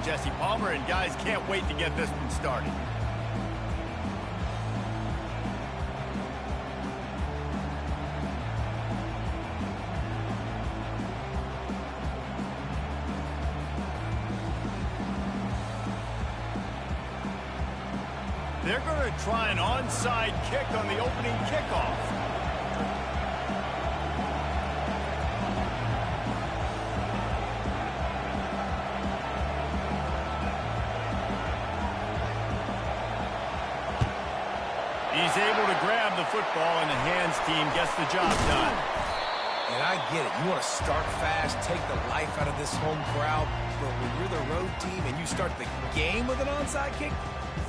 I'm Jesse Palmer, and guys, can't wait to get this one started. They're going to try an onside kick on the opening kickoff. He's able to grab the football, and the hands team gets the job done. And I get it. You want to start fast, take the life out of this home crowd. But when you're the road team and you start the game with an onside kick,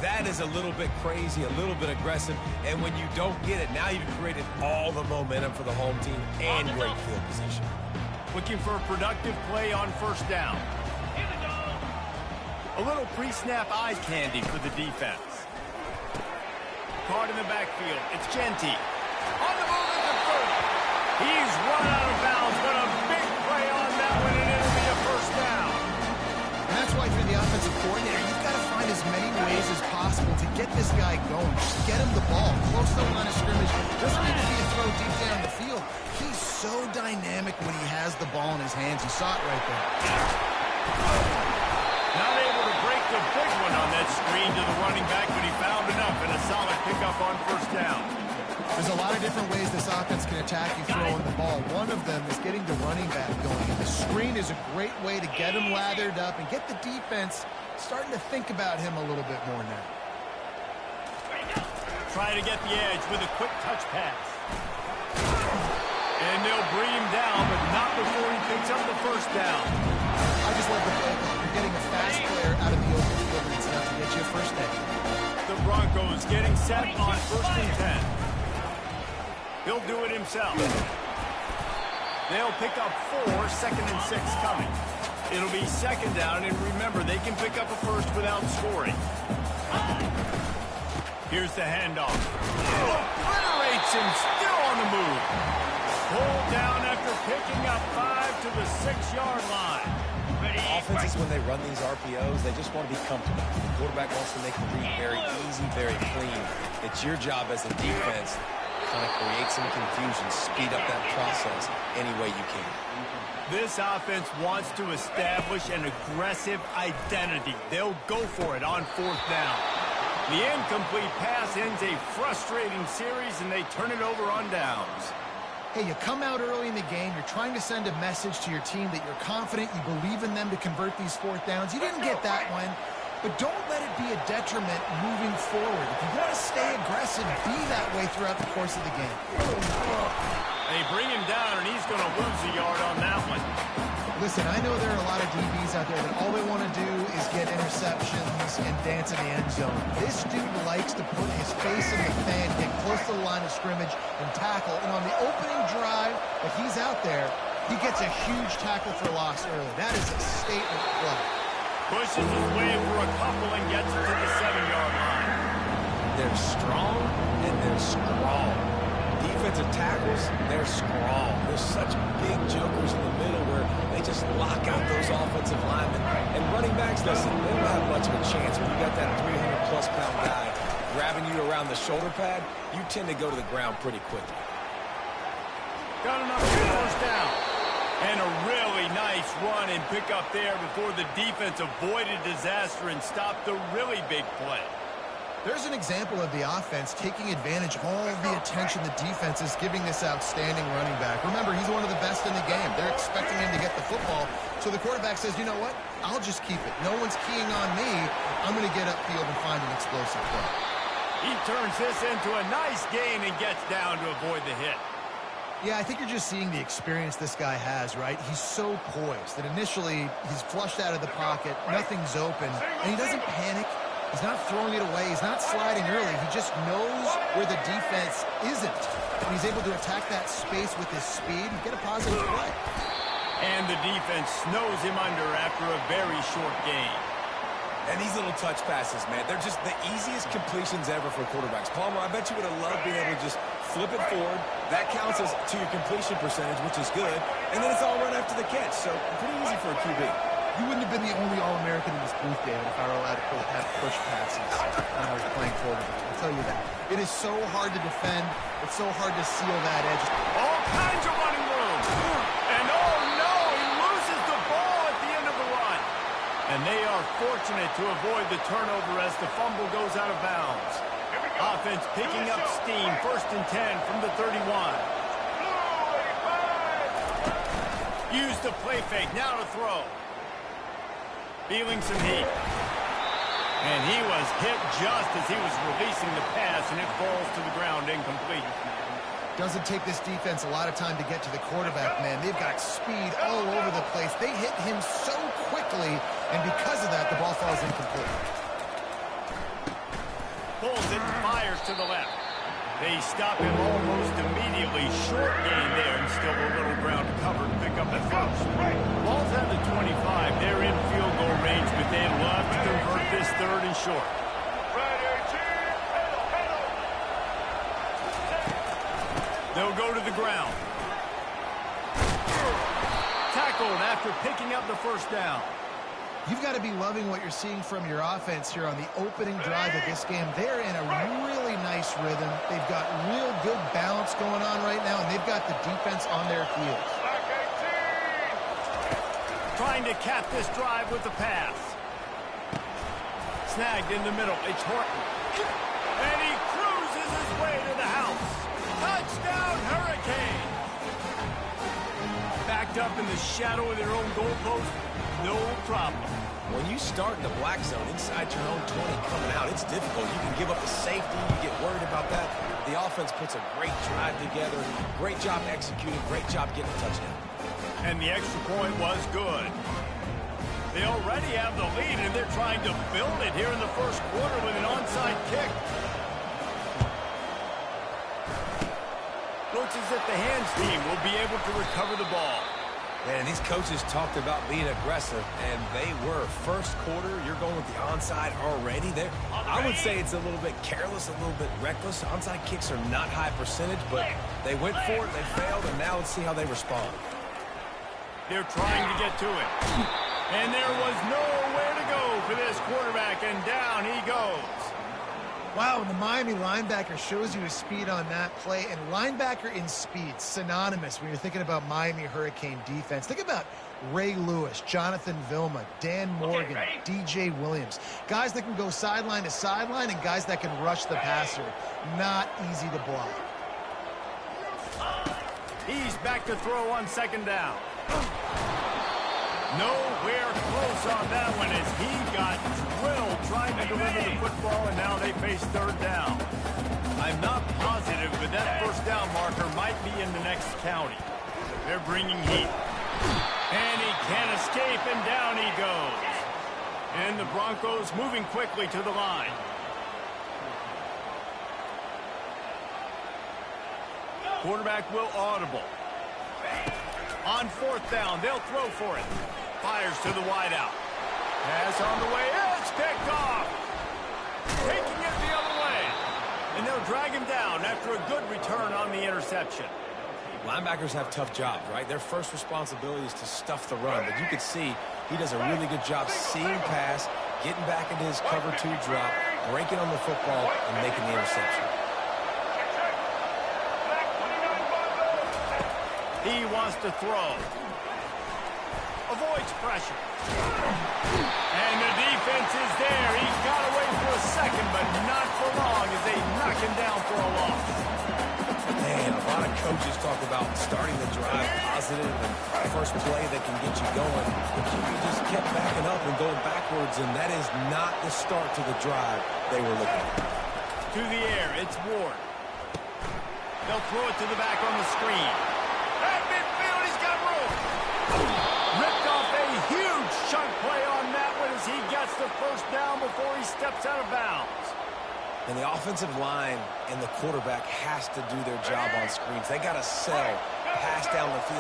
that is a little bit crazy, a little bit aggressive. And when you don't get it, now you've created all the momentum for the home team and great field position. Looking for a productive play on first down. A little pre-snap eye candy for the defense. Caught in the backfield. It's Genty. On the move at the 30. He's run out of bounds, but a big play on that one, and it'll be a first down. And that's why, if you're the offensive coordinator, you've got to find as many ways as possible to get this guy going. Just get him the ball close to the line of scrimmage. Doesn't need to be a throw deep down the field. He's so dynamic when he has the ball in his hands. You saw it right there. Not able to break the big one on that screen to the running back, but he found enough and a solid pickup on first down. There's a lot of different ways this offense can attack you throwing the ball. One of them is getting the running back going. And the screen is a great way to get him lathered up and get the defense starting to think about him a little bit more now. Try to get the edge with a quick touch pass. And they'll bring him down, but not before he picks up the first down. I just love the play. You're getting a fast player out of the open field, and it's enough to get you a first down. The Broncos getting set on 1st and 10. He'll do it himself. They'll pick up 4, 2nd and 6 coming. It'll be 2nd down, and remember, they can pick up a first without scoring. Here's the handoff. Obliterates him, still on the move. Pulled down after picking up 5 to the 6-yard line. Offenses, when they run these RPOs, they just want to be comfortable. The quarterback wants to make the read very easy, very clean. It's your job as a defense to kind of create some confusion, speed up that process any way you can. This offense wants to establish an aggressive identity. They'll go for it on 4th down. The incomplete pass ends a frustrating series, and they turn it over on downs. Hey, you come out early in the game, you're trying to send a message to your team that you're confident, you believe in them to convert these 4th downs. You didn't get that one, but don't let it be a detriment moving forward. If you want to stay aggressive, be that way throughout the course of the game. They bring him down, and he's going to lose a yard on that one. Listen, I know there are a lot of DBs out there that all they want to do is get interceptions and dance in the end zone. This dude likes to put his face in the fan, get close to the line of scrimmage, and tackle. And on the opening drive that he's out there, he gets a huge tackle for loss early. That is a statement play. Pushes his way for a couple and gets it to the 7-yard line. They're strong and they're strong. Defensive tackles, they're strong. There's such big jokers in the middle where they just lock out those offensive linemen. And running backs, listen, they don't have much of a chance when you got that 300-plus pound guy grabbing you around the shoulder pad. You tend to go to the ground pretty quickly. Got enough for first down. And a really nice run and pick up there before the defense avoided disaster and stopped the really big play. There's an example of the offense taking advantage of all the attention the defense is giving this outstanding running back. Remember, he's one of the best in the game. They're expecting him to get the football. So the quarterback says, you know what? I'll just keep it. No one's keying on me. I'm going to get upfield and find an explosive play. He turns this into a nice gain and gets down to avoid the hit. Yeah, I think you're just seeing the experience this guy has, right? He's so poised that initially he's flushed out of the pocket, nothing's open, and he doesn't panic. He's not throwing it away. He's not sliding early. He just knows where the defense isn't. And he's able to attack that space with his speed and get a positive play. And the defense snows him under after a very short gain. And these little touch passes, man, they're just the easiest completions ever for quarterbacks. Palmer, I bet you would have loved being able to just flip it forward. That counts as to your completion percentage, which is good. And then it's all run after the catch. So pretty easy for a QB. You wouldn't have been the only All-American in this pool people that have push passes when they're playing quarterback. I'll tell you that. It is so hard to defend. It's so hard to seal that edge. All kinds of running room. And oh no, he loses the ball at the end of the run. And they are fortunate to avoid the turnover as the fumble goes out of bounds. Offense picking up steam, 1st and 10 from the 31. Use the play fake, now to throw. Feeling some heat. And he was hit just as he was releasing the pass, and it falls to the ground incomplete. Doesn't take this defense a lot of time to get to the quarterback, man. They've got speed all over the place. They hit him so quickly, and because of that, the ball falls incomplete. Pulls it and fires to the left. They stop him almost immediately. Short gain there, and still a little ground to cover and pick up the first. Ball's at the 25. They're in field goal range, but they'd love to convert this 3rd and short. They'll go to the ground. Tackled after picking up the 1st down. You've got to be loving what you're seeing from your offense here on the opening drive of this game. They're in a really nice rhythm. They've got real good balance going on right now, and they've got the defense on their heels. Trying to cap this drive with the pass. Snagged in the middle. It's Horton. And he cruises his way to the house. Touchdown, Hurricane! Backed up in the shadow of their own goalpost. No problem. When you start in the black zone inside your own 20 coming out, it's difficult. You can give up the safety. You get worried about that. The offense puts a great drive together. Great job executing. Great job getting a touchdown. And the extra point was good. They already have the lead, and they're trying to build it here in the 1st quarter with an onside kick. Looks as if the hands team will be able to recover the ball. And these coaches talked about being aggressive, and they were. 1st quarter, you're going with the onside already. I would say it's a little bit careless, a little bit reckless. Onside kicks are not high percentage, but they went for it, they failed, and now let's see how they respond. They're trying to get to it. And there was nowhere to go for this quarterback, and down he goes. Wow, the Miami linebacker shows you his speed on that play, and linebacker in speed, synonymous when you're thinking about Miami Hurricane defense. Think about Ray Lewis, Jonathan Vilma, Dan Morgan, DJ Williams. Guys that can go sideline to sideline and guys that can rush the passer. Not easy to block. He's back to throw on 2nd down. Nowhere close on that one as he got drilled trying to deliver the football, and now they face 3rd down. I'm not positive, but that 1st down marker might be in the next county. They're bringing heat. And he can't escape, and down he goes. And the Broncos moving quickly to the line. Quarterback will audible. On 4th down, they'll throw for it. Fires to the wideout. Pass on the way. It's picked off. Taking it the other way. And they'll drag him down after a good return on the interception. Linebackers have tough jobs, right? Their first responsibility is to stuff the run. But you can see he does a really good job seeing pass, getting back into his cover 2 drop, breaking on the football, and making the interception. He wants to throw. Avoids pressure. And the defense is there. He got away for a second, but not for long as they knock him down for a loss. Man, a lot of coaches talk about starting the drive positive and first play that can get you going. But you just kept backing up and going backwards, and that is not the start to the drive they were looking at. To the air, it's Ward. They'll throw it to the back on the screen. At midfield, he's got room. Ripped off a huge chunk play on that one as he gets the 1st down before he steps out of bounds. And the offensive line and the quarterback has to do their job on screens. They got to sell, pass down the field.